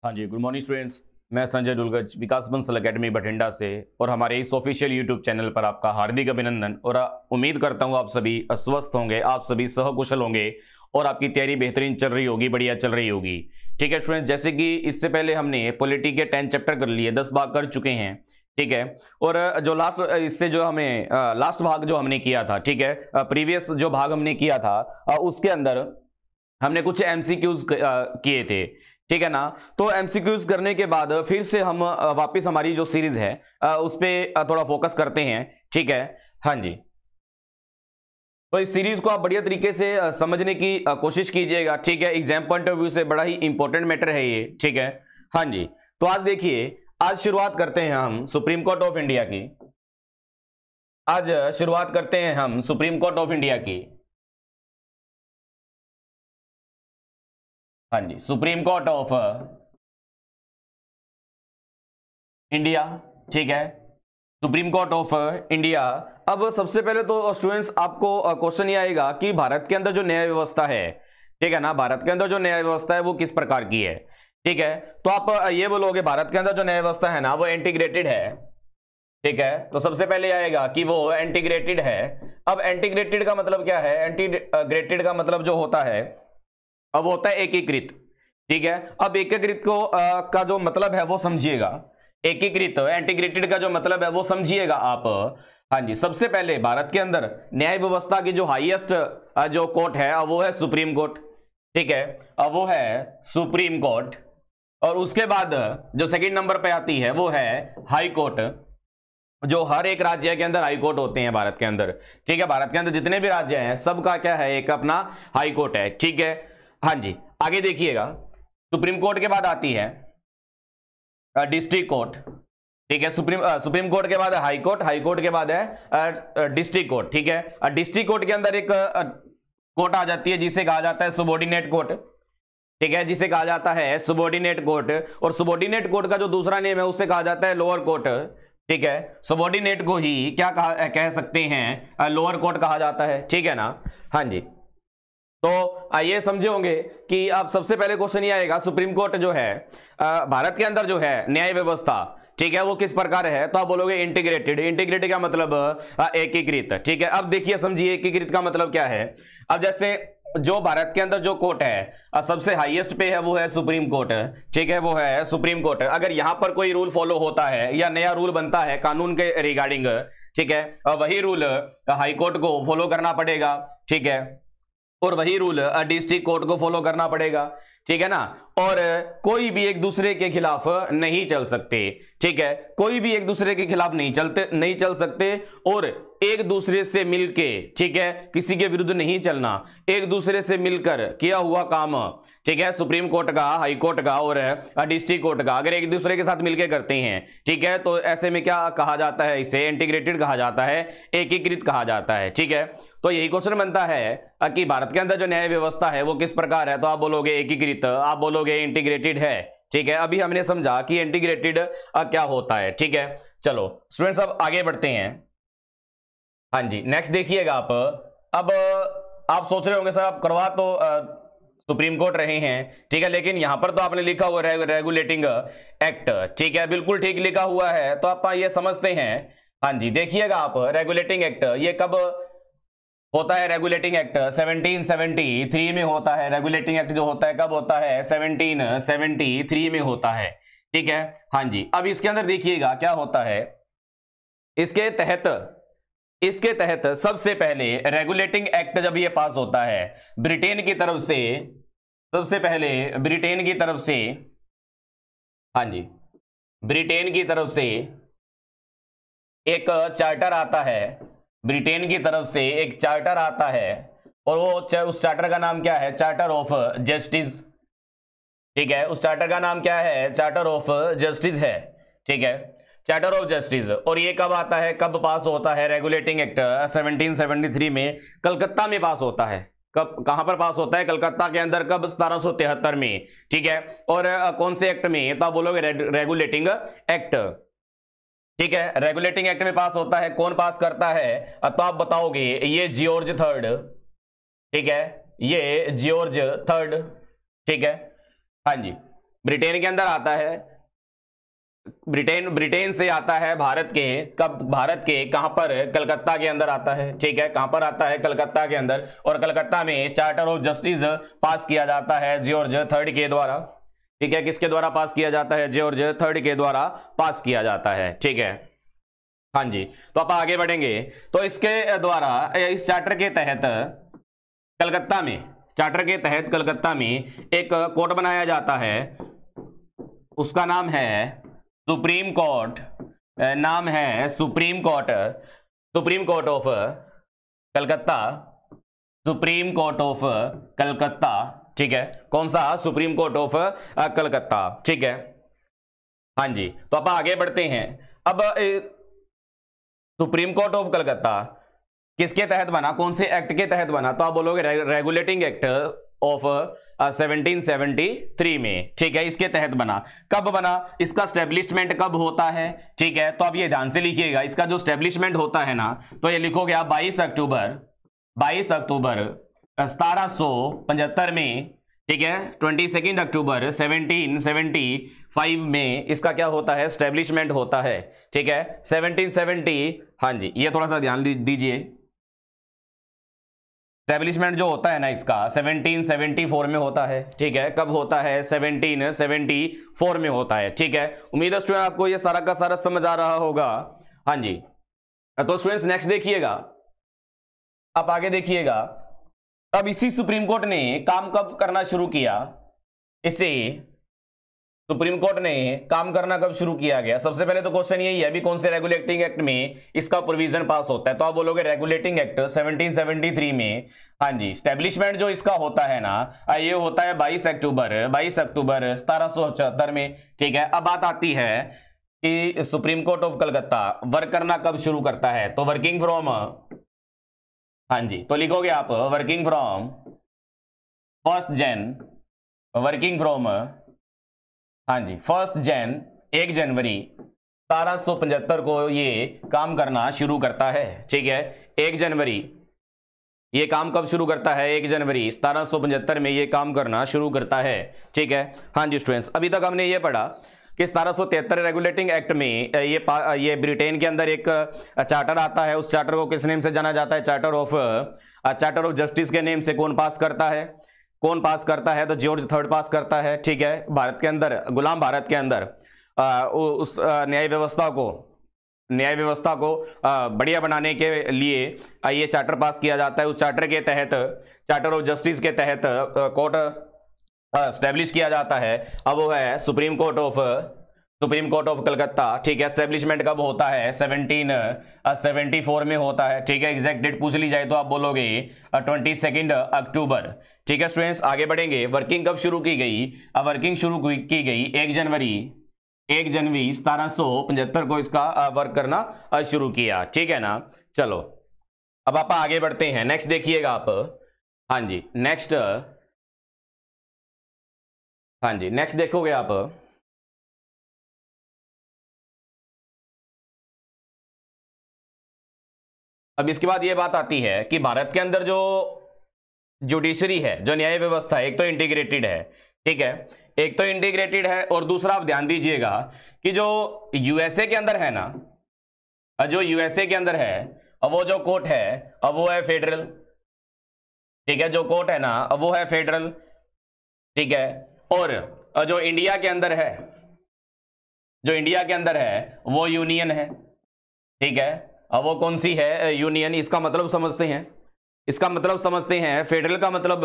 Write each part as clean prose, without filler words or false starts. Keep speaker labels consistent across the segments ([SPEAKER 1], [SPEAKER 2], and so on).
[SPEAKER 1] हाँ जी, good morning students. मैं संजय दुलगज विकास Bansal academy Bathinda से और हमारे इस ऑफिशियल यूट्यूब चैनल पर आपका हार्दिक अभिनंदन और उम्मीद करता हूँ आप सभी स्वस्थ होंगे, आप सभी सहकुशल होंगे और आपकी तैयारी बेहतरीन चल रही होगी, बढ़िया चल रही होगी। ठीक है स्टूडेंट्स, जैसे कि इससे पहले हमने पॉलिटी के 10 चैप्टर कर लिए, 10 भाग कर चुके हैं। ठीक है, और जो लास्ट इससे जो हमें लास्ट भाग जो हमने किया था, ठीक है, प्रीवियस जो भाग हमने किया था उसके अंदर हमने कुछ एमसीक्यूज किए थे। ठीक है ना, तो एमसीक्यूज करने के बाद फिर से हम वापस हमारी जो सीरीज है उस पर थोड़ा फोकस करते हैं। ठीक है, हाँ जी, तो इस सीरीज को आप बढ़िया तरीके से समझने की कोशिश कीजिएगा। ठीक है, एग्जाम पॉइंट ऑफ व्यू से बड़ा ही इंपॉर्टेंट मैटर है ये। ठीक है, हाँ जी, तो आज देखिए, आज शुरुआत करते हैं हम सुप्रीम कोर्ट ऑफ इंडिया की। आज शुरुआत करते हैं हम सुप्रीम कोर्ट ऑफ इंडिया की। हाँ जी, सुप्रीम कोर्ट ऑफ इंडिया। ठीक है, सुप्रीम कोर्ट ऑफ इंडिया। अब सबसे पहले तो स्टूडेंट्स आपको क्वेश्चन ये आएगा कि भारत के अंदर जो न्याय व्यवस्था है, ठीक है ना, भारत के अंदर जो न्याय व्यवस्था है वो किस प्रकार की है। ठीक है, तो आप ये बोलोगे भारत के अंदर जो न्याय व्यवस्था है ना वो इंटीग्रेटेड है। ठीक है, तो सबसे पहले आएगा कि वो इंटीग्रेटेड है। अब इंटीग्रेटेड का मतलब क्या है? इंटीग्रेटेड का मतलब जो होता है अब होता है एकीकृत। ठीक है, अब एकीकृत का जो मतलब है वो समझिएगा। एकीकृत इंटीग्रेटेड का जो मतलब है वो समझिएगा आप। हाँ जी, सबसे पहले भारत के अंदर न्याय व्यवस्था की जो हाईएस्ट जो कोर्ट है वो है सुप्रीम कोर्ट। ठीक है, अब वो है सुप्रीम कोर्ट। और उसके बाद जो सेकंड नंबर पे आती है वो है हाई कोर्ट। जो हर एक राज्य के अंदर हाई कोर्ट होते हैं भारत के अंदर। ठीक है, भारत के अंदर जितने भी राज्य हैं सबका क्या है, एक अपना हाई कोर्ट है। ठीक है, हाँ जी, आगे देखिएगा, सुप्रीम कोर्ट के बाद आती है डिस्ट्रिक्ट कोर्ट। ठीक है, सुप्रीम कोर्ट के बाद हाई कोर्ट, हाई कोर्ट के बाद है डिस्ट्रिक्ट कोर्ट। ठीक है, डिस्ट्रिक्ट कोर्ट के अंदर एक कोर्ट आ जाती है जिसे कहा जाता है सबॉर्डिनेट कोर्ट। ठीक है, जिसे कहा जाता है सबॉर्डिनेट कोर्ट। और सबॉर्डिनेट कोर्ट का जो दूसरा नेम है उसे कहा जाता है लोअर कोर्ट। ठीक है, सबॉर्डिनेट को ही क्या कह सकते हैं, लोअर कोर्ट कहा जाता है। ठीक है ना, हाँ जी, तो ये समझे होंगे कि अब सबसे पहले क्वेश्चन ये आएगा सुप्रीम कोर्ट जो है भारत के अंदर जो है न्याय व्यवस्था, ठीक है, वो किस प्रकार है, तो आप बोलोगे इंटीग्रेटेड। इंटीग्रेटेड का मतलब एकीकृत। ठीक है, अब देखिए समझिए एकीकृत का मतलब क्या है। अब जैसे जो भारत के अंदर जो कोर्ट है सबसे हाईएस्ट पे है वो है सुप्रीम कोर्ट। ठीक है, वो है सुप्रीम कोर्ट। अगर यहां पर कोई रूल फॉलो होता है या नया रूल बनता है कानून के रिगार्डिंग, ठीक है, वही रूल हाई कोर्ट को फॉलो करना पड़ेगा। ठीक है, और वही रूल डिस्ट्रिक्ट कोर्ट को फॉलो करना पड़ेगा। ठीक है ना, और कोई भी एक दूसरे के खिलाफ नहीं चल सकते। ठीक है, कोई भी एक दूसरे के खिलाफ नहीं चल सकते और एक दूसरे से मिलके, ठीक है, किसी के विरुद्ध नहीं चलना, एक दूसरे से मिलकर किया हुआ काम, ठीक है, सुप्रीम कोर्ट का, हाई कोर्ट का और डिस्ट्रिक्ट कोर्ट का अगर एक दूसरे के साथ मिलकर करते हैं, ठीक है, तो ऐसे में क्या कहा जाता है, इसे इंटीग्रेटेड कहा जाता है, एकीकृत कहा जाता है। ठीक है, तो यही क्वेश्चन बनता है कि भारत के अंदर जो न्याय व्यवस्था है वो किस प्रकार है, तो आप बोलोगे एकीकृत, आप बोलोगे इंटीग्रेटेड है। ठीक है, अभी हमने समझा कि इंटीग्रेटेड क्या होता है। ठीक है, चलो स्टूडेंट्स अब आगे बढ़ते हैं। हाँ जी, नेक्स्ट देखिएगा आप। अब आप सोच रहे होंगे सर आप करवा तो सुप्रीम कोर्ट रहे हैं, ठीक है, लेकिन यहां पर तो आपने लिखा हुआ रेगुलेटिंग एक्ट। ठीक है, बिल्कुल ठीक लिखा हुआ है, तो आप ये समझते हैं। हाँ जी, देखिएगा आप, रेगुलेटिंग एक्ट ये कब होता है? रेगुलेटिंग एक्ट 1773 में होता है। रेगुलेटिंग एक्ट जो होता है कब होता है? 1773 में होता है। ठीक है, हाँ जी, अब इसके अंदर देखिएगा क्या होता है। इसके तहत सबसे पहले रेगुलेटिंग एक्ट जब ये पास होता है ब्रिटेन की तरफ से, सबसे पहले ब्रिटेन की तरफ से, हाँ जी, ब्रिटेन की तरफ से एक चार्टर आता है, ब्रिटेन की तरफ से एक चार्टर आता है और वो उस चार्टर का नाम क्या है? Charter of justice. ठीक है, उस चार्टर का नाम क्या है? चार्टर ऑफ जस्टिस है। ठीक है, चार्टर ऑफ जस्टिस। और ये कब आता है, कब पास होता है? रेगुलेटिंग एक्ट 1773 में कलकत्ता में पास होता है। कब, कहां पर पास होता है? कलकत्ता के अंदर। कब? 1773 में। ठीक है, और कौन से एक्ट में? तो आप बोलोगे रेगुलेटिंग एक्ट। ठीक है, रेगुलेटिंग एक्ट में पास होता है। कौन पास करता है? तो आप बताओगे ये जॉर्ज थर्ड। ठीक है, ये जॉर्ज थर्ड। ठीक है, हाँ जी, ब्रिटेन के अंदर आता है, ब्रिटेन से आता है भारत के कहां पर, कलकत्ता के अंदर आता है। ठीक है, कहां पर आता है, कलकत्ता के अंदर। और कलकत्ता में चार्टर ऑफ जस्टिस पास किया जाता है जॉर्ज थर्ड के द्वारा। ठीक है, किसके द्वारा पास किया जाता है, जॉर्ज थर्ड के द्वारा पास किया जाता है। ठीक है, हाँ जी। तो आप आगे बढ़ेंगे तो इसके द्वारा, इस चार्टर के तहत कलकत्ता में एक कोर्ट बनाया जाता है, उसका नाम है सुप्रीम कोर्ट, नाम है supreme court of Calcutta, supreme court of Calcutta. ठीक है, कौन सा, सुप्रीम कोर्ट ऑफ कलकत्ता। ठीक है, हाँ जी। तो आप आगे बढ़ते हैं। अब सुप्रीम कोर्ट ऑफ कलकत्ता किसके तहत बना, कौन से एक्ट के तहत बना, तो आप बोलोगे रेगुलेटिंग एक्ट ऑफ 1773 में। ठीक है, इसके तहत बना। कब बना, इसका स्टैब्लिशमेंट कब होता है। ठीक है, तो अब ये ध्यान से लिखिएगा, इसका जो स्टैब्लिशमेंट होता है ना, तो ये लिखोगे आप 22 अक्टूबर 1775 में। ठीक है, 22 अक्टूबर 1775 में इसका क्या होता है, स्टैब्लिशमेंट होता है। ठीक है, 1770, हाँ जी, ये थोड़ा सा ध्यान दीजिए। स्टैब्लिशमेंट जो होता है ना इसका 1774 में होता है। ठीक है, कब होता है, 1774 में होता है। ठीक है, उम्मीद है स्टूडेंट आपको ये सारा का सारा समझ आ रहा होगा। हाँ जी, तो स्टूडेंट्स नेक्स्ट देखिएगा, आप आगे देखिएगा। अब इसी सुप्रीम कोर्ट ने काम कब करना शुरू किया, इसे सुप्रीम कोर्ट ने काम करना कब शुरू किया गया। सबसे पहले तो क्वेश्चन यही है, अभी कौन से रेगुलेटिंग एक्ट में इसका प्रोविजन पास होता है, तो आप बोलोगे रेगुलेटिंग एक्ट 1773 में। हाँ जी, स्टैब्लिशमेंट जो इसका होता है ना, ये होता है 22 अक्टूबर 1775 में। ठीक है, अब बात आती है कि supreme court of Calcutta work करना कब शुरू करता है, तो वर्किंग फ्रॉम, हाँ जी, तो लिखोगे आप वर्किंग फ्रॉम 1 जनवरी 1775 को ये काम करना शुरू करता है। ठीक है, 1 जनवरी, ये काम कब शुरू करता है, 1 जनवरी 1775 में ये काम करना शुरू करता है। ठीक है, हाँ जी स्टूडेंट्स, अभी तक हमने ये पढ़ा कि 1773 रेगुलेटिंग एक्ट में ये ब्रिटेन के अंदर एक चार्टर आता है। उस चार्टर को किस नेम से जाना जाता है, चार्टर ऑफ जस्टिस के नेम से। कौन पास करता है, तो जॉर्ज थर्ड पास करता है। ठीक है, भारत के अंदर, गुलाम भारत के अंदर उस न्याय व्यवस्था को बढ़िया बनाने के लिए ये चार्टर पास किया जाता है। उस चार्टर के तहत, चार्टर ऑफ जस्टिस के तहत कोर्ट स्टैब्लिश किया जाता है। अब वो है सुप्रीम कोर्ट ऑफ कलकत्ता। ठीक है, स्टैब्लिशमेंट कब होता है, 1774 में होता है। ठीक है, एग्जैक्ट डेट पूछ ली जाए तो आप बोलोगे 22 अक्टूबर। ठीक है स्टूडेंट्स, आगे बढ़ेंगे। वर्किंग कब शुरू की गई, अब वर्किंग शुरू की गई 1 जनवरी 1775 को इसका वर्क करना शुरू किया। ठीक है ना, चलो अब आप आगे बढ़ते हैं। नेक्स्ट देखिएगा आप, हाँ जी, नेक्स्ट देखोगे आप। अब इसके बाद ये बात आती है कि भारत के अंदर जो जुडिशरी है, जो न्याय व्यवस्था है, एक तो इंटीग्रेटेड है। ठीक है, एक तो इंटीग्रेटेड है, और दूसरा आप ध्यान दीजिएगा कि जो यूएसए के अंदर है ना, जो यूएसए के अंदर है, अब वो जो कोर्ट है, अब वो है फेडरल। ठीक है, जो कोर्ट है ना, अब वो है फेडरल। ठीक है, और जो इंडिया के अंदर है, वो यूनियन है। ठीक है, अब वो कौन सी है, यूनियन। इसका मतलब समझते हैं, फेडरल का मतलब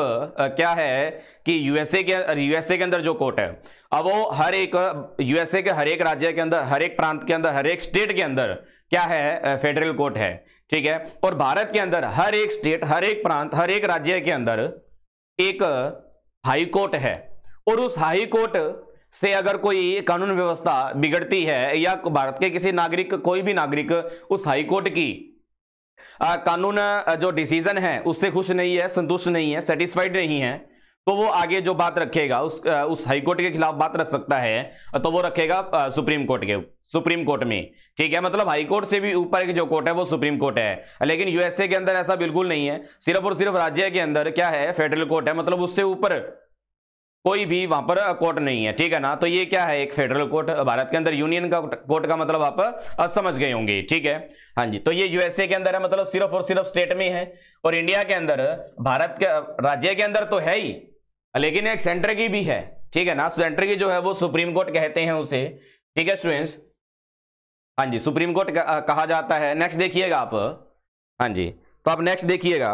[SPEAKER 1] क्या है कि यूएसए के अंदर जो कोर्ट है, अब वो हर एक यूएसए के हर एक राज्य के अंदर, हर एक प्रांत के अंदर, हर एक स्टेट के अंदर क्या है, फेडरल कोर्ट है। ठीक है, और भारत के अंदर हर एक स्टेट, हर एक प्रांत, हर एक राज्य के अंदर एक हाई कोर्ट है। और उस हाई कोर्ट से अगर कोई कानून व्यवस्था बिगड़ती है, या भारत के किसी नागरिक, कोई भी नागरिक उस हाई कोर्ट की कानून जो डिसीजन है उससे खुश नहीं है, संतुष्ट नहीं है, सेटिस्फाइड नहीं है, तो वो आगे जो बात रखेगा उस हाई कोर्ट के खिलाफ बात रख सकता है, तो वो रखेगा सुप्रीम कोर्ट में। ठीक है, मतलब हाई कोर्ट से भी ऊपर की जो कोर्ट है वो सुप्रीम कोर्ट है। लेकिन यूएसए के अंदर ऐसा बिल्कुल नहीं है, सिर्फ और सिर्फ राज्य के अंदर क्या है, फेडरल कोर्ट है, मतलब उससे ऊपर कोई भी वहां पर कोर्ट नहीं है, ठीक है ना। तो ये क्या है, एक फेडरल कोर्ट। भारत के अंदर यूनियन का कोर्ट का मतलब आप समझ गए होंगे, ठीक है। हाँ जी, तो ये यूएसए के अंदर है, मतलब सिर्फ और सिर्फ स्टेट में है। और इंडिया के अंदर, भारत के राज्य के अंदर तो है ही, लेकिन एक सेंटर की भी है, ठीक है ना। सेंटर की जो है वो सुप्रीम कोर्ट कहते हैं उसे, ठीक है स्टूडेंट्स। हाँ जी, सुप्रीम कोर्ट कहा जाता है। नेक्स्ट देखिएगा आप। हाँ जी, तो आप नेक्स्ट देखिएगा।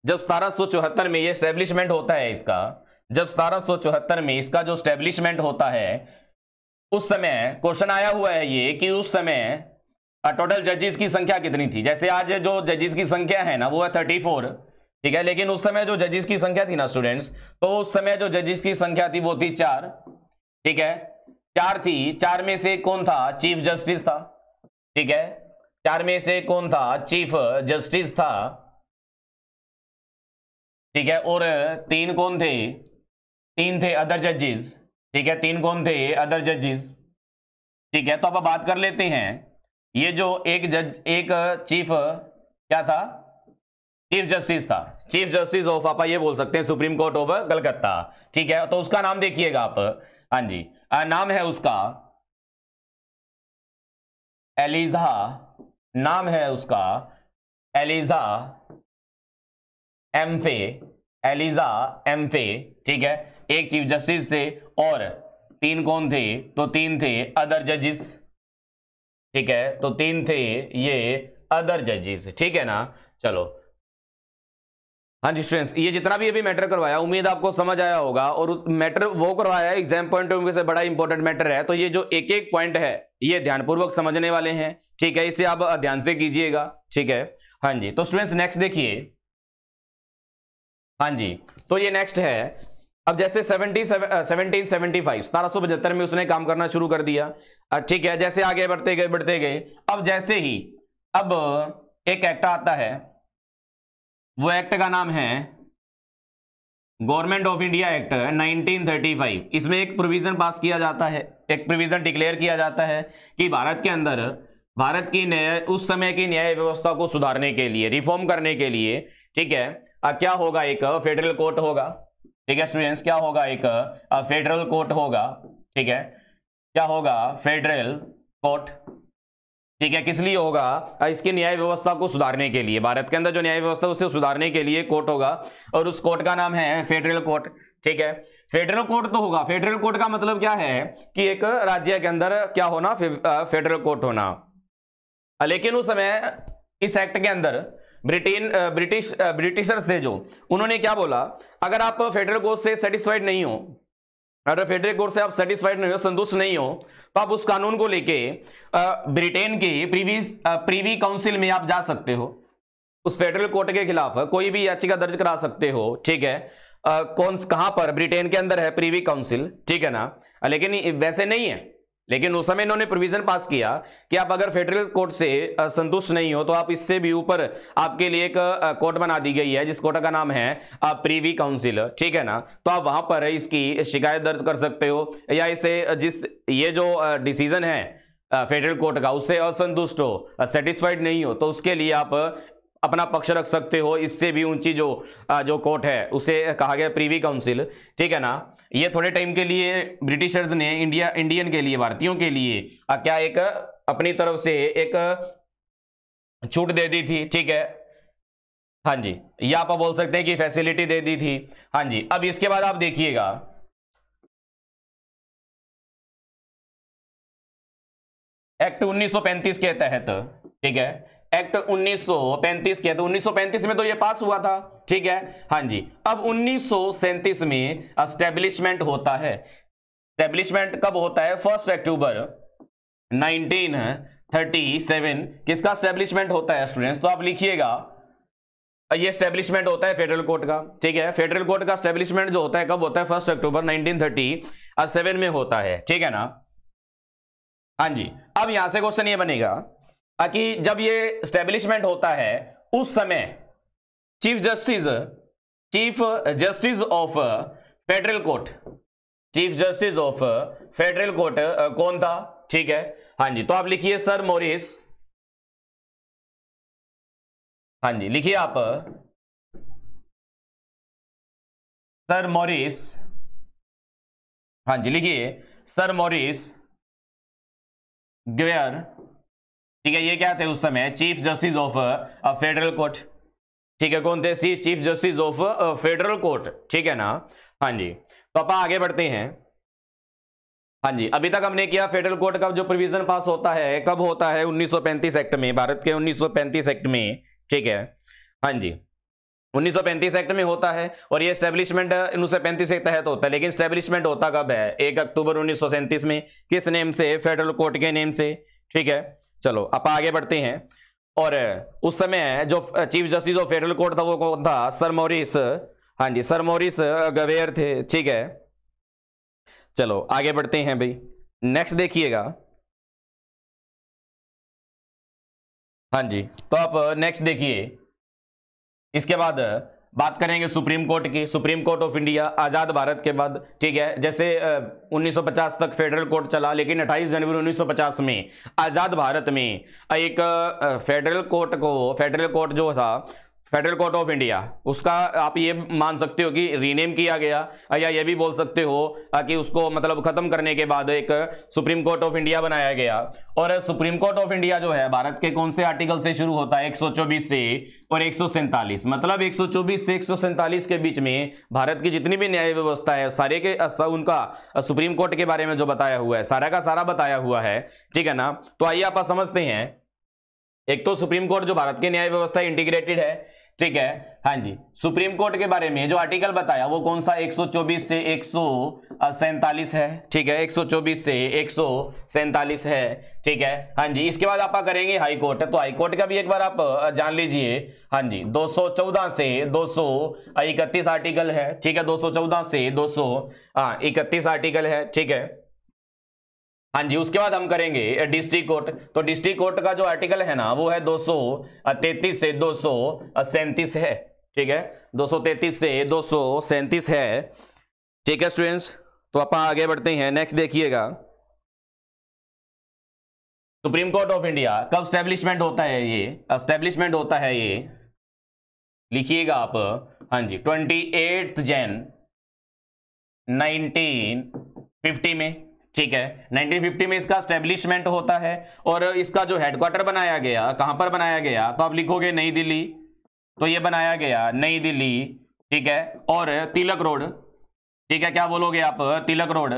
[SPEAKER 1] जब 1774 में ये स्टैब्लिशमेंट होता है इसका, जब 1774 में इसका जो स्टैब्लिशमेंट होता है, उस समय क्वेश्चन आया हुआ है ये कि उस समय टोटल जजेस की संख्या कितनी थी। जैसे आज जो जजेस की संख्या है ना वो है 34, ठीक है। लेकिन उस समय जो जजेस की संख्या थी ना स्टूडेंट्स, तो उस समय जो जजेस की संख्या थी वो थी 4, ठीक है। 4 थी, 4 में से कौन था, चीफ जस्टिस था, ठीक है। 4 में से कौन था, चीफ जस्टिस था, ठीक है। और 3 कौन थे, 3 थे अदर जजेस, ठीक है। 3 कौन थे, अदर जजेस, ठीक है। तो अब बात कर लेते हैं, ये जो एक जज, एक चीफ क्या था, चीफ जस्टिस था, चीफ जस्टिस ऑफ, आप ये बोल सकते हैं सुप्रीम कोर्ट ऑफ कलकत्ता, ठीक है। तो उसका नाम देखिएगा आप। हाँ जी, नाम है उसका एलिजा, नाम है उसका एलिजा एम्फे, एलिजा एम्फे, ठीक है। एक चीफ जस्टिस थे और 3 कौन थे, तो 3 थे अदर जजेस, ठीक है। तो 3 थे ये अदर जजेस, ठीक है ना। चलो, हाँ जी स्टूडेंट्स, ये जितना भी अभी मैटर करवाया उम्मीद आपको समझ आया होगा। और मैटर वो करवाया है एग्जाम पॉइंट ऑफ व्यू से बड़ा इंपॉर्टेंट मैटर है। तो ये जो एक एक पॉइंट है ये ध्यानपूर्वक समझने वाले हैं, ठीक है। इसे आप ध्यान से कीजिएगा, ठीक है। हाँ जी, तो स्टूडेंट्स नेक्स्ट देखिए। हाँ जी, तो ये नेक्स्ट है। अब जैसे 1775 में उसने काम करना शुरू कर दिया, ठीक है। जैसे आगे बढ़ते गए, अब जैसे ही अब एक एक्ट आता है, वो एक्ट का नाम है गवर्नमेंट ऑफ इंडिया एक्ट 1935। इसमें एक प्रोविजन पास किया जाता है, एक प्रोविजन डिक्लेयर किया जाता है कि भारत के अंदर भारत की उस समय की न्याय व्यवस्था को सुधारने के लिए, रिफॉर्म करने के लिए, ठीक है, क्या होगा, एक फेडरल कोर्ट होगा, ठीक है स्टूडेंट्स। क्या होगा, एक फेडरल कोर्ट होगा, ठीक है। क्या होगा, फेडरल कोर्ट, ठीक है। किस लिए होगा, इसकी न्याय व्यवस्था को सुधारने के लिए, भारत के अंदर जो न्याय व्यवस्था उसे सुधारने के लिए कोर्ट होगा, और उस कोर्ट का नाम है फेडरल कोर्ट, ठीक है। फेडरल कोर्ट तो होगा। फेडरल कोर्ट का मतलब क्या है कि एक राज्य के अंदर क्या होना, फेडरल कोर्ट होना। लेकिन उस समय इस एक्ट के अंदर ब्रिटिशर्स थे जो, उन्होंने क्या बोला, अगर आप फेडरल कोर्ट से सेटिस्फाइड नहीं हो, अगर फेडरल कोर्ट से आप सेटिस्फाइड नहीं हो, संतुष्ट नहीं हो, तो आप उस कानून को लेके ब्रिटेन के प्रीवी काउंसिल में आप जा सकते हो, उस फेडरल कोर्ट के खिलाफ कोई भी याचिका दर्ज करा सकते हो, ठीक है। कहां पर, ब्रिटेन के अंदर है प्रीवी काउंसिल, ठीक है ना। लेकिन वैसे नहीं है, लेकिन उस समय इन्होंने प्रोविजन पास किया कि आप अगर फेडरल कोर्ट से संतुष्ट नहीं हो, तो आप इससे भी ऊपर आपके लिए एक कोर्ट बना दी गई है, जिस कोर्ट का नाम है प्रीवी काउंसिल, ठीक है ना। तो आप वहां पर इसकी शिकायत दर्ज कर सकते हो, या इसे जिस ये जो डिसीजन है फेडरल कोर्ट का उससे असंतुष्ट हो, सेटिस्फाइड नहीं हो, तो उसके लिए आप अपना पक्ष रख सकते हो। इससे भी ऊंची जो कोर्ट है उसे कहा गया प्रीवी काउंसिल, ठीक है ना। ये थोड़े टाइम के लिए ब्रिटिशर्स ने इंडियन के लिए, भारतीयों के लिए क्या एक अपनी तरफ से एक छूट दे दी थी, ठीक है। हाँ जी, या आप बोल सकते हैं कि फैसिलिटी दे दी थी। हाँ जी, अब इसके बाद आप देखिएगा, एक्ट 1935 के तहत, ठीक है, एक्ट 1935 के, तो 1935 में तो ये पास हुआ था, ठीक है। हाँ जी, अब 1937 में एस्टेब्लिशमेंट होता है। एस्टेब्लिशमेंट कब होता है, 1 अक्टूबर 1937 किसका एस्टेब्लिशमेंट होता है स्टूडेंट्स, तो आप लिखिएगा, ये एस्टेब्लिशमेंट होता है फेडरल कोर्ट का, ठीक है। फेडरल कोर्ट का एस्टेब्लिशमेंट जो होता है कब होता है, 1 अक्टूबर 1937 में होता है, ठीक है ना। हाँ जी, अब यहां से क्वेश्चन ये बनेगा कि जब ये एस्टेब्लिशमेंट होता है उस समय chief justice of federal court, chief justice of federal court कौन था, ठीक है। हाँ जी, तो आप लिखिए सर हाँ जी, लिखिए आप सर मॉरिस, हाँ जी लिखिए सर मॉरिस ग्वेयर, ठीक है, ये क्या थे उस समय chief justice of federal court, ठीक है, कौन थे chief justice of federal court, ठीक है ना। हाँ जी, तो अपन आगे बढ़ते हैं। हाँ जी, अभी तक हमने किया फेडरल कोर्ट का जो प्रोविजन पास होता है कब होता है 1935 एक्ट में, भारत के 1935 एक्ट में, ठीक है। हाँ जी, 1935 एक्ट में होता है और ये स्टैब्लिशमेंट 1935 के तहत होता है, लेकिन स्टैब्लिशमेंट होता कब है 1 अक्टूबर 1937 में, किस नेम से, फेडरल कोर्ट के नेम से, ठीक है। चलो अब आगे बढ़ते हैं। और उस समय जो chief justice of federal court था वो कौन था, सर मॉरिस, हाँ जी सर मॉरिस ग्वेयर थे, ठीक है। चलो आगे बढ़ते हैं भाई, नेक्स्ट देखिएगा। हाँ जी, तो आप नेक्स्ट देखिए, इसके बाद बात करेंगे सुप्रीम कोर्ट की। सुप्रीम कोर्ट ऑफ इंडिया आजाद भारत के बाद, ठीक है, जैसे 1950 तक फेडरल कोर्ट चला, लेकिन 28 जनवरी 1950 में आजाद भारत में एक फेडरल कोर्ट जो था फेडरल कोर्ट ऑफ इंडिया, उसका आप ये मान सकते हो कि रीनेम किया गया, या ये भी बोल सकते हो कि उसको मतलब खत्म करने के बाद एक सुप्रीम कोर्ट ऑफ इंडिया बनाया गया। और सुप्रीम कोर्ट ऑफ इंडिया जो है भारत के कौन से आर्टिकल से शुरू होता है, 124 से और 147, मतलब 124 से 147 के बीच में भारत की जितनी भी न्याय व्यवस्था है सारे के उनका सुप्रीम कोर्ट के बारे में जो बताया हुआ है सारा का सारा बताया हुआ है, ठीक है ना। तो आइए आप समझते हैं। एक तो सुप्रीम कोर्ट जो भारत की न्याय व्यवस्था इंटीग्रेटेड है, ठीक है। हाँ जी, सुप्रीम कोर्ट के बारे में जो आर्टिकल बताया वो कौन सा 124 से 147 है, ठीक है, 124 से 147 है, ठीक है। हाँ जी, इसके बाद आप करेंगे हाई कोर्ट, तो हाई कोर्ट का भी एक बार आप जान लीजिए। हाँ जी, 214 से 231 आर्टिकल है, ठीक है, 214 से 231 आर्टिकल है, ठीक है। हाँ जी, उसके बाद हम करेंगे डिस्ट्रिक्ट कोर्ट, तो डिस्ट्रिक्ट कोर्ट का जो आर्टिकल है ना वो है 233 से 237 है, ठीक है, 233 से 237 है, ठीक है स्टूडेंट्स। तो आप आगे बढ़ते हैं, नेक्स्ट देखिएगा। सुप्रीम कोर्ट ऑफ इंडिया कब स्टैब्लिशमेंट होता है, ये एस्टेब्लिशमेंट होता है, ये लिखिएगा आप। हाँ जी, 28 जैन 1950 में, ठीक है, 1950 में इसका स्टैब्लिशमेंट होता है। और इसका जो हेडक्वार्टर बनाया गया, कहां पर बनाया गया, तो आप लिखोगे नई दिल्ली, तो ये बनाया गया नई दिल्ली, ठीक है। और तिलक रोड, ठीक है, क्या बोलोगे आप, तिलक रोड,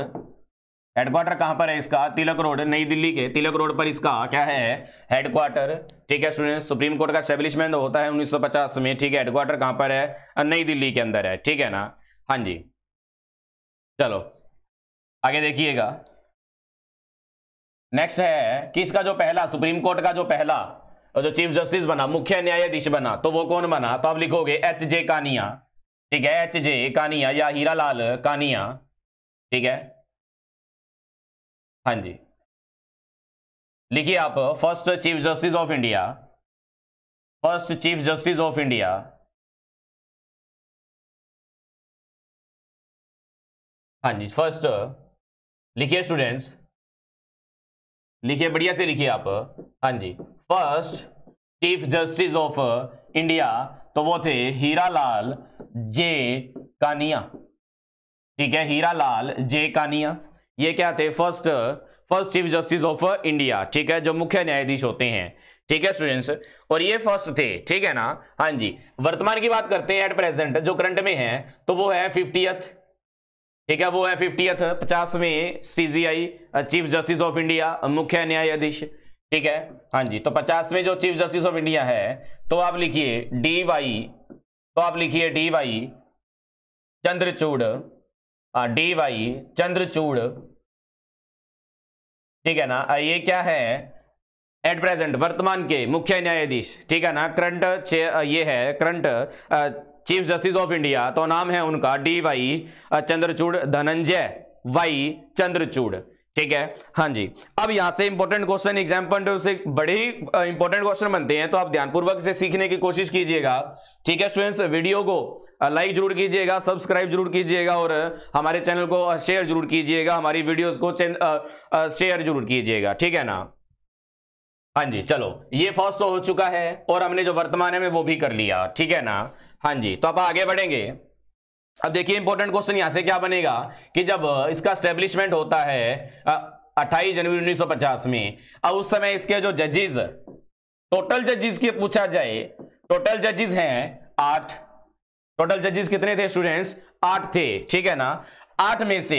[SPEAKER 1] हेडक्वार्टर कहां पर है इसका, तिलक रोड, नई दिल्ली के तिलक रोड पर इसका क्या है, हेडक्वार्टर, ठीक है स्टूडेंट्स। सुप्रीम कोर्ट का स्टैब्लिशमेंट होता है 1950 में, ठीक है, हेडक्वार्टर कहां पर है, नई दिल्ली के अंदर है, ठीक है ना। हाँ जी, चलो आगे देखिएगा। नेक्स्ट है कि इसका जो पहला सुप्रीम कोर्ट का जो पहला जो चीफ जस्टिस बना, मुख्य न्यायाधीश बना, तो वो कौन बना, तो आप लिखोगे एच.जे. कानिया, ठीक है, एच.जे. कानिया या हीरालाल कानिया, ठीक है। हाँ जी, लिखिए आप first chief justice of India, first chief justice of India, हाँ जी, फर्स्ट लिखिए स्टूडेंट्स, लिखिए बढ़िया से लिखिए आप। हाँ जी, first chief justice of India, तो वो थे हीरालाल जे कानिया, ठीक है, हीरालाल जे कानिया। ये क्या थे, first chief justice of India, ठीक है, जो मुख्य न्यायाधीश होते हैं, ठीक है स्टूडेंट्स। और ये फर्स्ट थे, ठीक है ना। हाँ जी, वर्तमान की बात करते हैं, एट प्रेजेंट जो करंट में है, तो वो है 50th, ठीक है, वो है 50th 50वें CJI chief justice of India, मुख्य न्यायाधीश, ठीक है। हाँ जी, तो 50वें जो चीफ जस्टिस ऑफ इंडिया है, तो आप लिखिए DY, तो आप लिखिए DY चंद्रचूड़, DY चंद्रचूड़, ठीक है ना। ये क्या है, एट प्रेजेंट वर्तमान के मुख्य न्यायाधीश, ठीक है ना। करंट ये है current chief justice of India, तो नाम है उनका DY चंद्रचूड़, धनंजय वाई चंद्रचूड़, ठीक है। हाँ जी, अब यहां से इंपॉर्टेंट क्वेश्चन एग्जाम पॉइंट से बड़े ही इंपॉर्टेंट क्वेश्चन बनते हैं, तो आप ध्यानपूर्वक से सीखने की कोशिश कीजिएगा, ठीक है स्टूडेंट्स। वीडियो को लाइक जरूर कीजिएगा, सब्सक्राइब जरूर कीजिएगा और हमारे चैनल को शेयर जरूर कीजिएगा, हमारी वीडियोस को शेयर जरूर कीजिएगा, ठीक है ना। हाँ जी, चलो ये फर्स्ट तो हो चुका है और हमने जो वर्तमान है में वो भी कर लिया, ठीक है ना। हाँ जी, तो अब आगे बढ़ेंगे। अब देखिए इंपॉर्टेंट क्वेश्चन यहां से क्या बनेगा कि जब इसका स्टैब्लिशमेंट होता है 28 जनवरी 1950 में, अब उस समय इसके जो जजेस, टोटल जजेस की पूछा जाए, टोटल जजेस हैं 8। टोटल जजेस कितने थे स्टूडेंट्स? 8 थे, ठीक है ना। 8 में से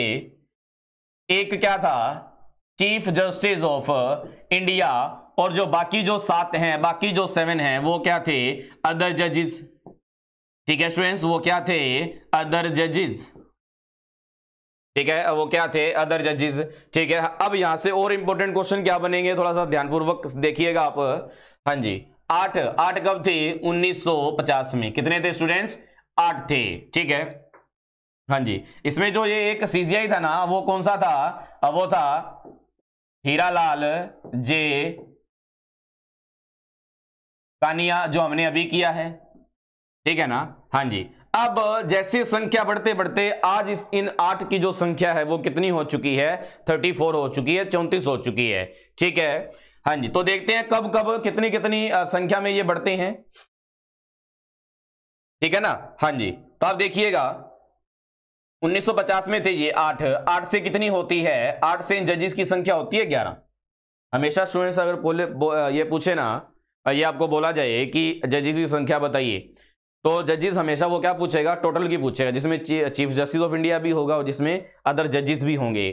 [SPEAKER 1] एक क्या था? चीफ जस्टिस ऑफ इंडिया, और जो बाकी जो 7 हैं, बाकी जो 7 हैं वो क्या थे? अदर जजेस, ठीक है स्टूडेंट्स, वो क्या थे? अदर जजेस, ठीक है, वो क्या थे? अदर जजेस, ठीक है। अब यहां से और इंपॉर्टेंट क्वेश्चन क्या बनेंगे, थोड़ा सा ध्यानपूर्वक देखिएगा आप। हाँ जी, 8 कब थे? 1950 में। कितने थे स्टूडेंट्स? 8 थे, ठीक है। हाँ जी, इसमें जो ये एक सीजीआई था ना, वो कौन सा था? वो था हीरालाल जे कानिया, जो हमने अभी किया है, ठीक है ना। हाँ जी, अब जैसे संख्या बढ़ते बढ़ते आज इन 8 की जो संख्या है वो कितनी हो चुकी है? 34 हो चुकी है, 34 हो चुकी है, ठीक है। हाँ जी, तो देखते हैं कब कब कितनी कितनी संख्या में ये बढ़ते हैं, ठीक है ना। हाँ जी, तो आप देखिए 1950 में थे ये 8 से कितनी होती है? 8 से इन जजेस की संख्या होती है 11। हमेशा स्टूडेंट्स अगर ये पूछे ना, ये आपको बोला जाए कि जजेस की संख्या बताइए, तो जजेस हमेशा वो क्या पूछेगा? टोटल की पूछेगा, जिसमें चीफ जस्टिस ऑफ इंडिया भी होगा और जिसमें अदर जजेस भी होंगे।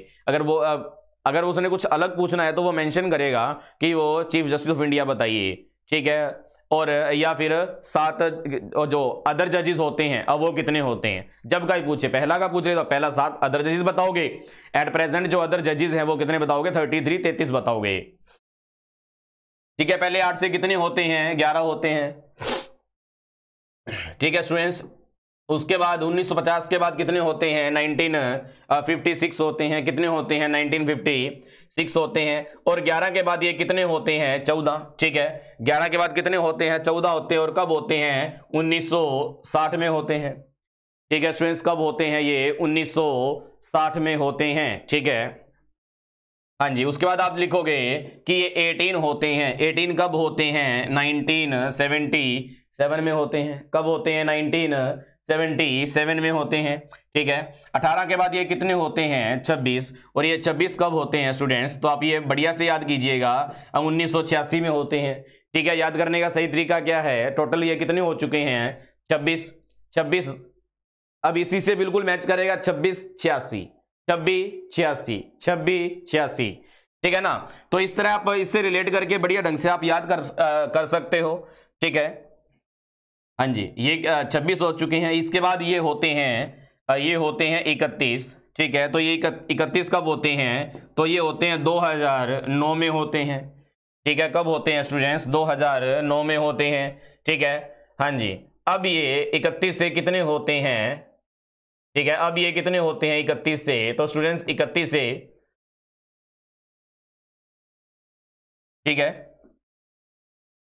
[SPEAKER 1] अगर उसने कुछ अलग पूछना है तो वो मेंशन करेगा कि वो चीफ जस्टिस ऑफ इंडिया बताइए, ठीक है। और या फिर 7 जो अदर जजेस होते हैं, अब वो कितने होते हैं? जब का ही पूछे, पहला का पूछ रहे तो पहला 7 अदर जजेस बताओगे। एट प्रेजेंट जो अदर जजेस हैं वो कितने बताओगे? 33 बताओगे, ठीक है। पहले 8 से कितने होते हैं? 11 होते हैं, ठीक है स्टूडेंट्स। उसके बाद 1950 के बाद कितने होते हैं? 1956 होते हैं। कितने होते हैं? 1956 होते हैं। और 11 के बाद ये कितने होते हैं? 14, ठीक है। 11 के बाद कितने होते हैं? 14 होते हैं। और कब होते हैं? 1960 में होते हैं, ठीक है स्टूडेंट्स। कब होते हैं ये? 1960 में होते हैं, ठीक है। हाँ जी, उसके बाद आप लिखोगे कि ये 18 होते हैं। 18 कब होते हैं? 1977 में होते हैं। कब होते हैं? 1977 में होते हैं, ठीक है। 18 के बाद ये कितने होते हैं? 26। और ये 26 कब होते हैं स्टूडेंट्स? तो आप ये बढ़िया से याद कीजिएगा, अब 1986 में होते हैं, ठीक है। याद करने का सही तरीका क्या है? टोटल ये कितने हो चुके हैं? 26। अब इसी से बिल्कुल मैच करेगा 26 86, 26 ठीक है ना। तो इस तरह आप इससे रिलेट करके बढ़िया ढंग से आप याद कर सकते हो, ठीक है। हाँ जी, ये 26 हो चुके हैं। इसके बाद ये होते हैं 31, ठीक है। तो ये 31 कब होते हैं? तो ये होते हैं 2009 में होते हैं, ठीक है। कब होते हैं स्टूडेंट्स? 2009 में होते हैं, ठीक है। हाँ जी, अब ये 31 से कितने होते हैं? ठीक है, अब ये कितने होते हैं 31 से? तो स्टूडेंट्स 31 से, ठीक है,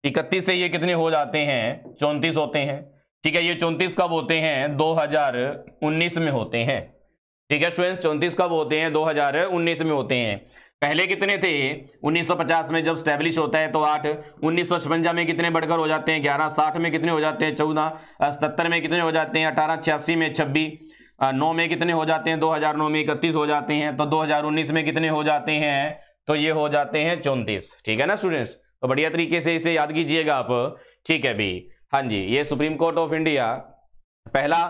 [SPEAKER 1] 31 से ये कितने हो जाते हैं? 34 होते हैं, ठीक है। ये 34 कब होते हैं? 2019 में होते हैं, ठीक है स्टूडेंट्स। 34 कब होते हैं? 2019 में होते हैं। पहले कितने थे? 1950 में जब स्टैब्लिश होता है तो 8, 1956 में कितने बढ़कर हो जाते हैं? 11, 60 में कितने हो जाते हैं? 14, 77 में कितने हो जाते हैं? 18, 86 में 26, 9 में कितने हो जाते हैं? 2009 में 31 हो जाते हैं। तो 2019 में कितने हो जाते हैं? तो ये हो जाते हैं 34, ठीक है ना स्टूडेंट्स। तो बढ़िया तरीके से इसे याद कीजिएगा आप, ठीक है भी। हाँ जी, ये सुप्रीम कोर्ट ऑफ इंडिया पहला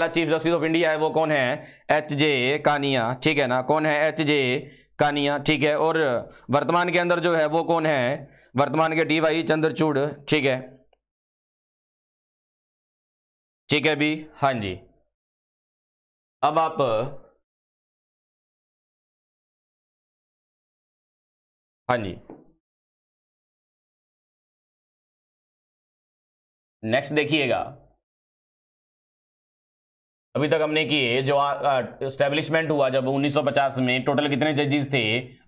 [SPEAKER 1] चीफ जस्टिस ऑफ इंडिया है वो कौन है? एच.जे. कानिया, ठीक है ना। कौन है? एच.जे. कानिया, ठीक है। और वर्तमान के अंदर जो है वो कौन है? वर्तमान के डी.वाई. चंद्रचूड़, ठीक है, ठीक है भी। हाँ जी, अब आप हाँ जी, नेक्स्ट देखिएगा। अभी तक हमने किए जो स्टैब्लिशमेंट हुआ जब 1950 में, टोटल कितने जजेस थे?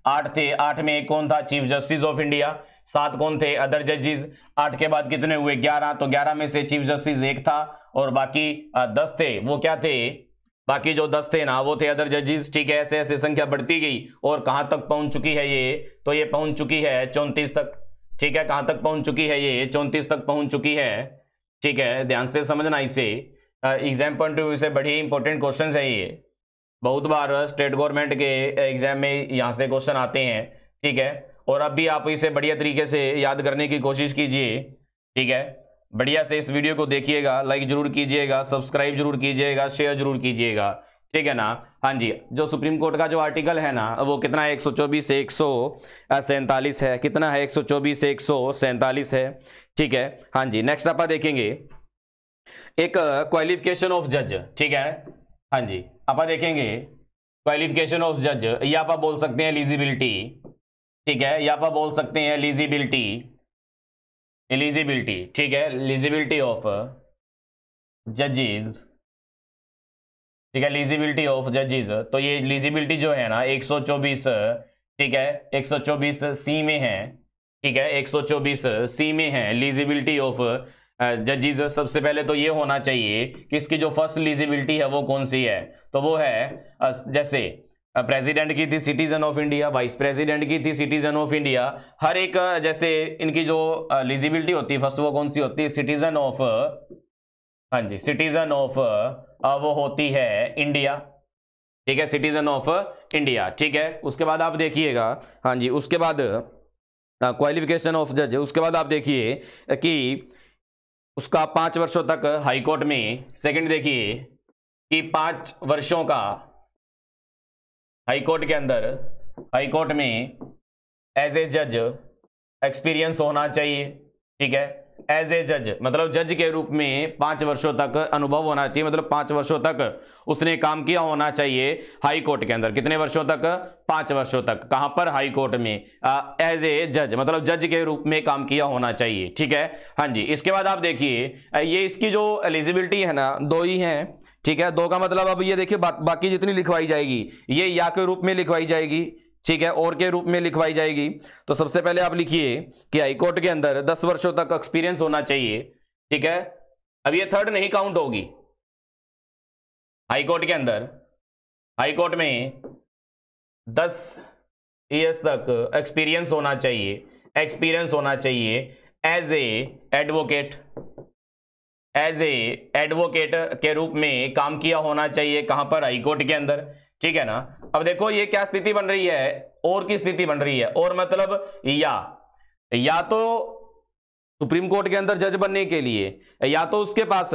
[SPEAKER 1] 8 थे। 8 में एक कौन था? Chief justice of India. 7 कौन थे? अदर जजेस। 8 के बाद कितने हुए? 11। तो 11 में से चीफ जस्टिस एक था और बाकी 10 थे, वो क्या थे? बाकी जो 10 थे ना वो थे अदर जजेस, ठीक है। ऐसे ऐसे संख्या बढ़ती गई और कहां तक पहुंच चुकी है ये, तो ये पहुंच चुकी है 34 तक, ठीक है। कहां तक पहुंच चुकी है ये, 34 तक पहुंच चुकी है, ठीक है। ध्यान से समझना इसे, एग्जाम पॉइंट ऑफ व्यू से बड़ी इंपॉर्टेंट क्वेश्चन है ये, बहुत बार स्टेट गवर्नमेंट के एग्जाम में यहाँ से क्वेश्चन आते हैं, ठीक है। और अब भी आप इसे बढ़िया तरीके से याद करने की कोशिश कीजिए, ठीक है। बढ़िया से इस वीडियो को देखिएगा, लाइक जरूर कीजिएगा, सब्सक्राइब जरूर कीजिएगा, शेयर जरूर कीजिएगा, ठीक है ना। हाँ जी, जो सुप्रीम कोर्ट का जो आर्टिकल है ना वो कितना है, 124 से 147 है, कितना है 124 से 147 है, ठीक है। हाँ जी, नेक्स्ट आप देखेंगे एक क्वालिफिकेशन ऑफ जज, ठीक है। हाँ जी, आप देखेंगे क्वालिफिकेशन ऑफ जज, या आप बोल सकते हैं एलिजिबिलिटी, ठीक है, या आप बोल सकते हैं एलिजिबिलिटी, एलिजिबिलिटी, ठीक है, एलिजिबिलिटी ऑफ जजेस, ठीक है, एलिजिबिलिटी ऑफ जजेस। तो ये एलिजिबिलिटी जो है ना 124, ठीक है, 124 सी में है, ठीक है, 124 सी में है एलिजिबिलिटी ऑफ जजेस। सबसे पहले तो ये होना चाहिए कि इसकी जो फर्स्ट एलिजिबिलिटी है वो कौन सी है, तो वो है जैसे प्रेसिडेंट की थी citizen of India, vice president की थी सिटीजन ऑफ इंडिया, हर एक जैसे इनकी जो एलिजिबिलिटी होती है फर्स्ट वो कौन सी होती है, सिटीजन ऑफ, हाँ जी, सिटीजन ऑफ वो होती है इंडिया, ठीक है, सिटीजन ऑफ इंडिया, ठीक है। उसके बाद आप देखिएगा, हाँ जी, उसके बाद क्वालिफिकेशन ऑफ जज, उसके बाद आप देखिए कि उसका 5 वर्षों तक हाई कोर्ट में, सेकंड देखिए कि 5 वर्षों का हाई कोर्ट के अंदर, हाई कोर्ट में एज ए जज एक्सपीरियंस होना चाहिए, ठीक है। एज ए जज मतलब जज के रूप में 5 वर्षों तक अनुभव होना चाहिए, मतलब 5 वर्षों तक उसने काम किया होना चाहिए हाई कोर्ट के अंदर। कितने वर्षों तक, 5 वर्षों तक। कहां पर, हाई कोर्ट में, एज ए जज मतलब जज के रूप में काम किया होना चाहिए, ठीक है। हाँ जी, इसके बाद आप देखिए ये इसकी जो एलिजिबिलिटी है ना 2 ही है, ठीक है। 2 का मतलब अब ये देखिए बाकी जितनी लिखवाई जाएगी ये या के रूप में लिखवाई जाएगी, ठीक है, और के रूप में लिखवाई जाएगी। तो सबसे पहले आप लिखिए कि हाईकोर्ट के अंदर 10 वर्षों तक एक्सपीरियंस होना चाहिए, ठीक है। अब ये थर्ड नहीं काउंट होगी, हाईकोर्ट के अंदर, हाईकोर्ट में 10 ईयर्स तक एक्सपीरियंस होना चाहिए, एक्सपीरियंस होना चाहिए as a advocate, as a advocate के रूप में काम किया होना चाहिए, कहां पर, हाईकोर्ट के अंदर, ठीक है ना। अब देखो ये क्या स्थिति बन रही है, और की स्थिति बन रही है, और मतलब या तो सुप्रीम कोर्ट के अंदर जज बनने के लिए, या तो उसके पास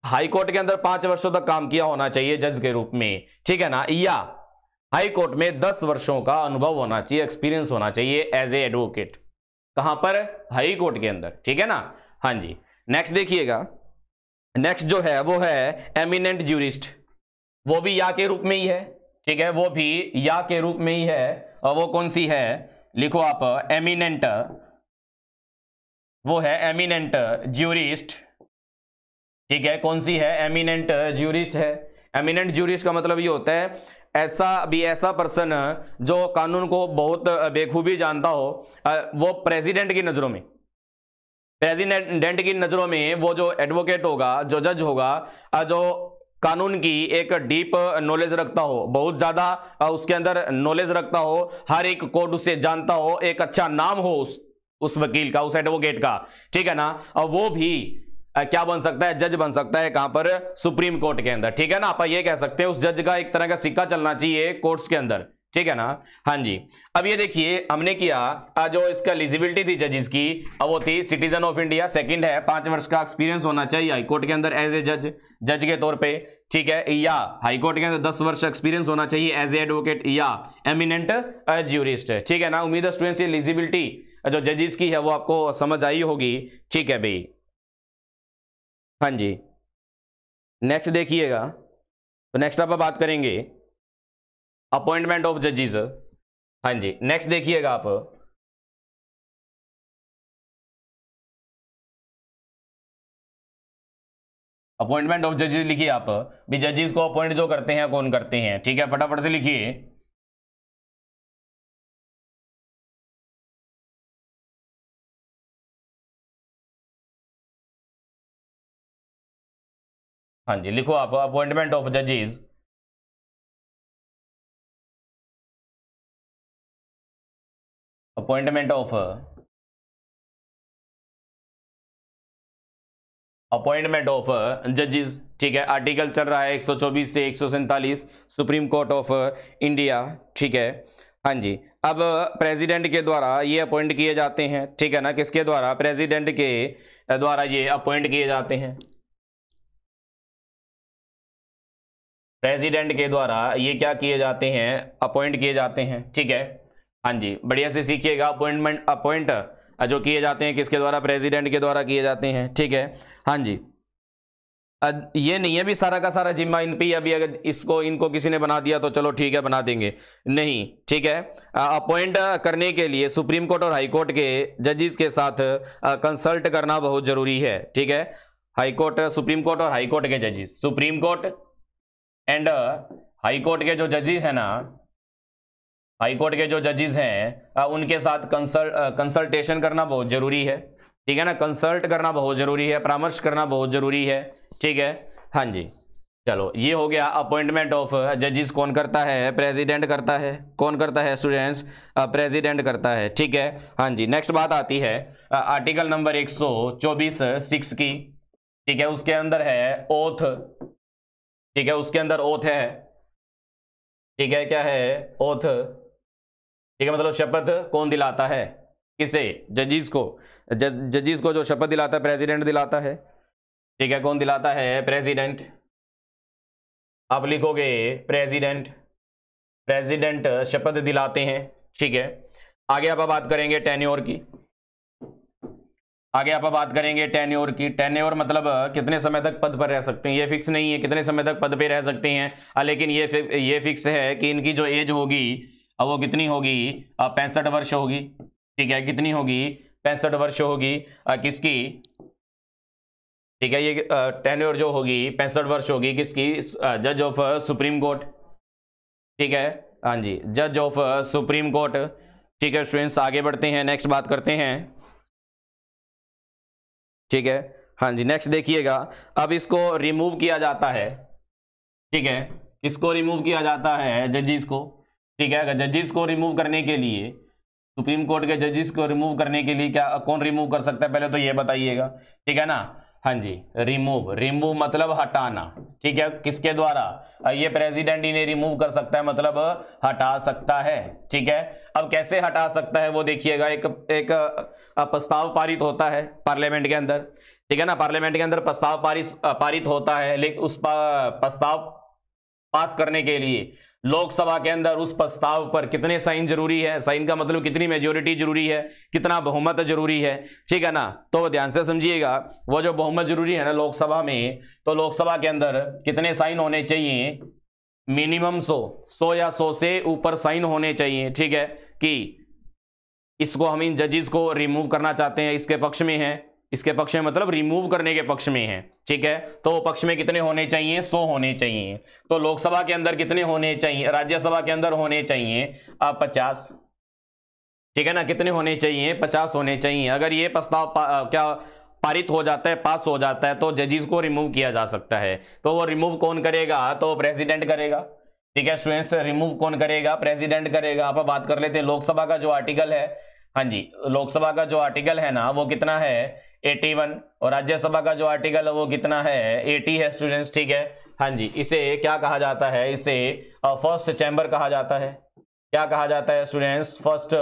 [SPEAKER 1] हाई कोर्ट के अंदर 5 वर्षों तक काम किया होना चाहिए जज के रूप में, ठीक है ना, या हाई कोर्ट में 10 वर्षों का अनुभव होना चाहिए, एक्सपीरियंस होना चाहिए एज ए एडवोकेट, कहां पर, हाई कोर्ट के अंदर, ठीक है ना। हाँ जी, नेक्स्ट देखिएगा, नेक्स्ट जो है वो है एमिनेंट ज्यूरिस्ट, वो भी या के रूप में ही है, ठीक है, वो भी या के रूप में ही है। और वो कौन सी है, लिखो आप एमिनेंट, वो है एमिनेंट ज्यूरिस्ट, ठीक है। कौन सी है, एमिनेंट ज्यूरिस्ट है। एमिनेंट ज्यूरिस्ट का मतलब ये होता है ऐसा पर्सन जो कानून को बहुत बेखूबी जानता हो, वो प्रेसिडेंट की नजरों में, प्रेसिडेंट की नजरों में वो जो एडवोकेट होगा, जो जज होगा, जो कानून की एक डीप नॉलेज रखता हो, बहुत ज्यादा उसके अंदर नॉलेज रखता हो, हर एक कोड उसे जानता हो, एक अच्छा नाम हो उस वकील का, उस एडवोकेट का, ठीक है ना। और वो भी क्या बन सकता है, जज बन सकता है, कहां पर, सुप्रीम कोर्ट के अंदर, ठीक है ना। आप ये कह सकते हैं उस जज का एक तरह का सिक्का चलना चाहिए कोर्ट्स के अंदर, ठीक है ना। हाँ जी, अब ये देखिए हमने किया जो इसका एलिजिबिलिटी थी जजेस की, अब वो थी सिटीजन ऑफ इंडिया, सेकंड है 5 वर्ष का एक्सपीरियंस होना चाहिए हाई कोर्ट के अंदर एज ए जज, जज के तौर पे, ठीक है, या हाई कोर्ट के अंदर 10 वर्ष एक्सपीरियंस होना चाहिए एज ए एडवोकेट या एमिनेंट ज्यूरिस्ट, ठीक है ना। उम्मीद है स्टूडेंट्स एलिजिबिलिटी जो जजेस की है वो आपको समझ आई होगी, ठीक है भाई। हाँ जी, नेक्स्ट देखिएगा, तो नेक्स्ट आप बात करेंगे अपॉइंटमेंट ऑफ जजेस। हाँ जी, नेक्स्ट देखिएगा आप, अपॉइंटमेंट ऑफ जजेस लिखिए आप भी, जजेस को अपॉइंट जो करते हैं कौन करते हैं, ठीक है, फटाफट से लिखिए। हाँ जी, लिखो आप अपॉइंटमेंट ऑफ जजेस, अपॉइंटमेंट ऑफ जजेस, ठीक है। आर्टिकल चल रहा है 124 से 147 सुप्रीम कोर्ट ऑफ इंडिया, ठीक है। हाँ जी, अब प्रेसिडेंट के द्वारा ये अपॉइंट किए जाते हैं, ठीक है ना। किसके द्वारा? प्रेसिडेंट के द्वारा ये अपॉइंट किए जाते हैं, प्रेसिडेंट के द्वारा ये क्या किए जाते हैं? अपॉइंट किए जाते हैं, ठीक है। हाँ जी, बढ़िया से सीखिएगा। अपॉइंट जो किए जाते हैं किसके द्वारा? प्रेसिडेंट के द्वारा किए जाते हैं, ठीक है। हाँ जी, ये नहीं है भी सारा का सारा जिम्मा इन पे ही, अभी अगर इनको किसी ने बना दिया तो चलो ठीक है बना देंगे, नहीं, ठीक है। अपॉइंट करने के लिए सुप्रीम कोर्ट और हाई कोर्ट के जजेस के साथ कंसल्ट करना बहुत जरूरी है, ठीक है। हाई कोर्ट, सुप्रीम कोर्ट और हाई कोर्ट के जजेस, supreme court and high court के जो जजेस हैं ना, हाई कोर्ट के जो जजेस हैं उनके साथ कंसल्टेशन करना बहुत जरूरी है, ठीक है ना। कंसल्ट करना बहुत जरूरी है, परामर्श करना बहुत जरूरी है, ठीक है। हाँ जी, चलो ये हो गया अपॉइंटमेंट ऑफ जजेस। कौन करता है? प्रेसिडेंट करता है। कौन करता है स्टूडेंट्स? प्रेसिडेंट करता है, ठीक है। हाँ जी, नेक्स्ट बात आती है आर्टिकल नंबर 124(6) की, ठीक है। उसके अंदर है ओथ, ठीक है। उसके अंदर ओथ है, ठीक है। क्या है? ओथ, ठीक है। मतलब शपथ कौन दिलाता है? किसे? जजेस को। जजेस को जो शपथ दिलाता है प्रेसिडेंट दिलाता है, ठीक है। कौन दिलाता है? प्रेसिडेंट। आप लिखोगे प्रेसिडेंट, प्रेसिडेंट शपथ दिलाते हैं, ठीक है। आगे आप बात करेंगे टेन्योर की, आगे आप बात करेंगे टेन्योर की। टेन्योर मतलब कितने समय तक पद पर रह सकते हैं, ये फिक्स नहीं है कितने समय तक पद पे रह सकते हैं, लेकिन ये फिक्स है कि इनकी जो एज होगी वो कितनी होगी? 65 वर्ष होगी, ठीक है। कितनी होगी? 65 वर्ष होगी किसकी? ठीक है, ये टेन्योर जो होगी 65 वर्ष होगी किसकी? जज ऑफ सुप्रीम कोर्ट, ठीक है। हाँ जी, जज ऑफ सुप्रीम कोर्ट, ठीक है। स्टूडेंट्स आगे बढ़ते हैं, नेक्स्ट बात करते हैं, ठीक है। हाँ जी, नेक्स्ट देखिएगा। अब इसको रिमूव किया जाता है, ठीक है। इसको रिमूव किया जाता है जजेस को, ठीक है। अगर जजेस को रिमूव करने के लिए, सुप्रीम कोर्ट के जजेस को रिमूव करने के लिए क्या कौन रिमूव कर सकता है पहले तो ये बताइएगा, ठीक है ना। हाँ जी, रिमूव, रिमूव मतलब हटाना, ठीक है। किसके द्वारा? ये प्रेसिडेंट इन्हें रिमूव कर सकता है, मतलब हटा सकता है, ठीक है। अब कैसे हटा सकता है वो देखिएगा। एक प्रस्ताव पारित होता है पार्लियामेंट के अंदर, ठीक है ना। पार्लियामेंट के अंदर प्रस्ताव पारित होता है, लेकिन उस प्रस्ताव पास करने के लिए लोकसभा के अंदर उस प्रस्ताव पर कितने साइन जरूरी है? साइन का मतलब कितनी मेजोरिटी जरूरी है, कितना बहुमत जरूरी है, ठीक है ना। तो ध्यान से समझिएगा, वो जो बहुमत जरूरी है ना लोकसभा में, तो लोकसभा के अंदर कितने साइन होने चाहिए? मिनिमम 100 या 100 से ऊपर साइन होने चाहिए, ठीक है। कि इसको हम इन जजेस को रिमूव करना चाहते हैं, इसके पक्ष में है, इसके पक्ष में मतलब रिमूव करने के पक्ष में है, ठीक है। तो पक्ष में कितने होने चाहिए? 100 होने चाहिए। तो लोकसभा के अंदर कितने होने चाहिए? राज्यसभा के अंदर होने चाहिए 50, ठीक है ना। कितने होने चाहिए? 50 होने चाहिए। अगर ये प्रस्ताव क्या पारित हो जाता है, पास हो जाता है, तो जजेस को रिमूव किया जा सकता है। तो वो रिमूव कौन करेगा? तो प्रेसिडेंट करेगा, ठीक है। स्टूडेंट्स रिमूव कौन करेगा? प्रेसिडेंट करेगा। आप बात कर लेते हैं लोकसभा का जो आर्टिकल है, हाँ जी, लोकसभा का जो आर्टिकल है ना वो कितना है? 81। और राज्यसभा का जो आर्टिकल है वो कितना है? 80 है स्टूडेंट्स, ठीक है। हाँ जी, इसे क्या कहा जाता है? इसे फर्स्ट चैम्बर कहा जाता है। क्या कहा जाता है स्टूडेंट्स? फर्स्ट,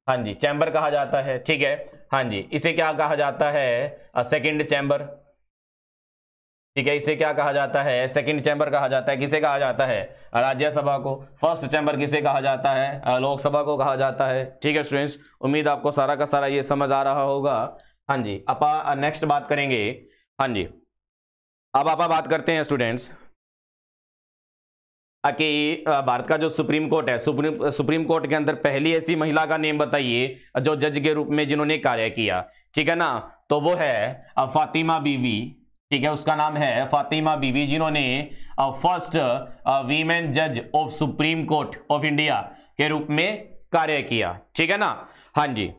[SPEAKER 1] हाँ जी, चैम्बर कहा जाता है, ठीक है। हाँ जी, इसे क्या कहा जाता है? सेकंड चैम्बर, ठीक है। इसे क्या कहा जाता है? सेकंड चैम्बर कहा जाता है। किसे कहा जाता है? राज्यसभा को। फर्स्ट चैम्बर किसे कहा जाता है? लोकसभा को कहा जाता है, ठीक है स्टूडेंट्स। उम्मीद आपको सारा का सारा ये समझ आ रहा होगा। हाँ जी, आप नेक्स्ट बात करेंगे। हाँ जी, अब आप बात करते हैं स्टूडेंट्स कि भारत का जो सुप्रीम कोर्ट है, सुप्रीम कोर्ट के अंदर पहली ऐसी महिला का नेम बताइए जो जज के रूप में जिन्होंने कार्य किया, ठीक है ना। तो वो है फातिमा बीवी, ठीक है। उसका नाम है फातिमा बीवी, जिन्होंने फर्स्ट वीमेन जज of supreme court of India के रूप में कार्य किया, ठीक है ना। हाँ जी,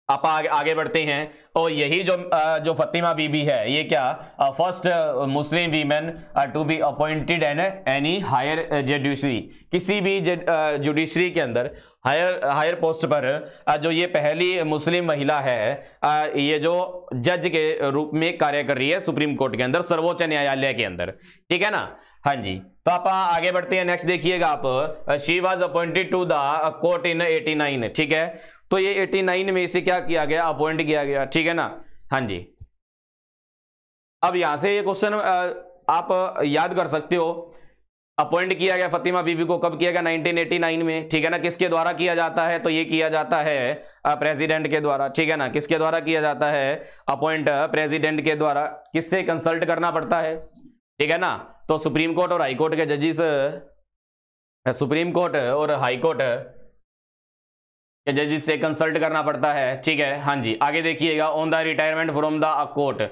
[SPEAKER 1] आप आगे बढ़ते हैं। और यही जो फातिमा बीबी है, ये क्या first Muslim women to be appointed in any higher judiciary, किसी भी जुडिशरी के अंदर हायर पोस्ट पर जो ये पहली मुस्लिम महिला है, ये जो जज के रूप में कार्य कर रही है सुप्रीम कोर्ट के अंदर, सर्वोच्च न्यायालय के अंदर, ठीक है ना। हाँ जी, तो आप आगे बढ़ते हैं। नेक्स्ट देखिएगा आप, she was appointed to the court in 89, ठीक है। तो ये 89 में इसे क्या किया गया, अपॉइंट किया गया, ठीक है ना। हाँ जी, अब यहां से ये क्वेश्चन आप याद कर सकते हो, अपॉइंट किया गया फातिमा बीबी को कब किया गया, 1989 में, ठीक है ना। किसके द्वारा किया जाता है, तो ये किया जाता है प्रेसिडेंट के द्वारा, ठीक है ना। किसके द्वारा किया जाता है, अपॉइंट प्रेसिडेंट के द्वारा। किससे कंसल्ट करना पड़ता है, ठीक है ना। तो सुप्रीम कोर्ट और हाई कोर्ट के जजेस, सुप्रीम कोर्ट और हाई कोर्ट के जजेस से कंसल्ट करना पड़ता है, ठीक है। हाँ जी, आगे देखिएगा। On the retirement from the court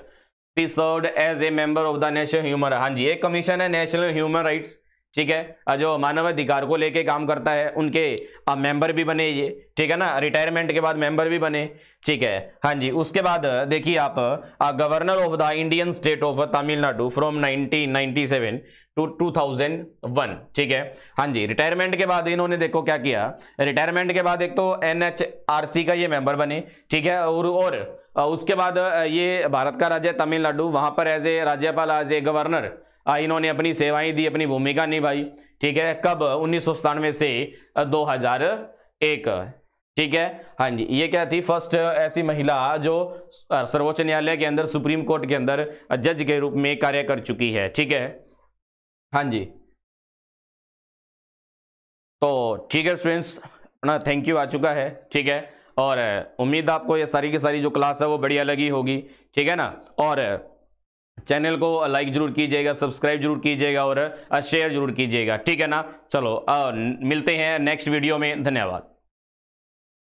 [SPEAKER 1] she served as a member of the national human, हाँ जी, एक कमीशन है नेशनल ह्यूमन राइट्स, ठीक है, जो मानव अधिकार को लेके काम करता है, उनके मेंबर भी बने ये, ठीक है ना। रिटायरमेंट के बाद मेंबर भी बने, ठीक है। हाँ जी, उसके बाद देखिए आप, governor of the Indian state of Tamil Nadu from 1997 to 2001, ठीक है। हाँ जी, रिटायरमेंट के बाद इन्होंने देखो क्या किया, रिटायरमेंट के बाद एक तो NHRC का ये मेंबर बने, ठीक है, और उसके बाद ये भारत का राज्य तमिलनाडु, वहां पर एज ए राज्यपाल, एज ए गवर्नर इन्होंने अपनी सेवाएं दी, अपनी भूमिका निभाई, ठीक है। कब, 1997 से 2001, ठीक है। हाँ जी, ये क्या थी, फर्स्ट ऐसी महिला जो सर्वोच्च न्यायालय के अंदर, सुप्रीम कोर्ट के अंदर जज के रूप में कार्य कर चुकी है, ठीक है। हाँ जी, तो ठीक है स्टूडेंट्स, अपना थैंक यू आ चुका है, ठीक है। और उम्मीद आपको ये सारी की सारी जो क्लास है वो बढ़िया लगी होगी, ठीक है ना। और चैनल को लाइक जरूर कीजिएगा, सब्सक्राइब जरूर कीजिएगा और शेयर जरूर कीजिएगा, ठीक है ना। चलो मिलते हैं नेक्स्ट वीडियो में, धन्यवाद।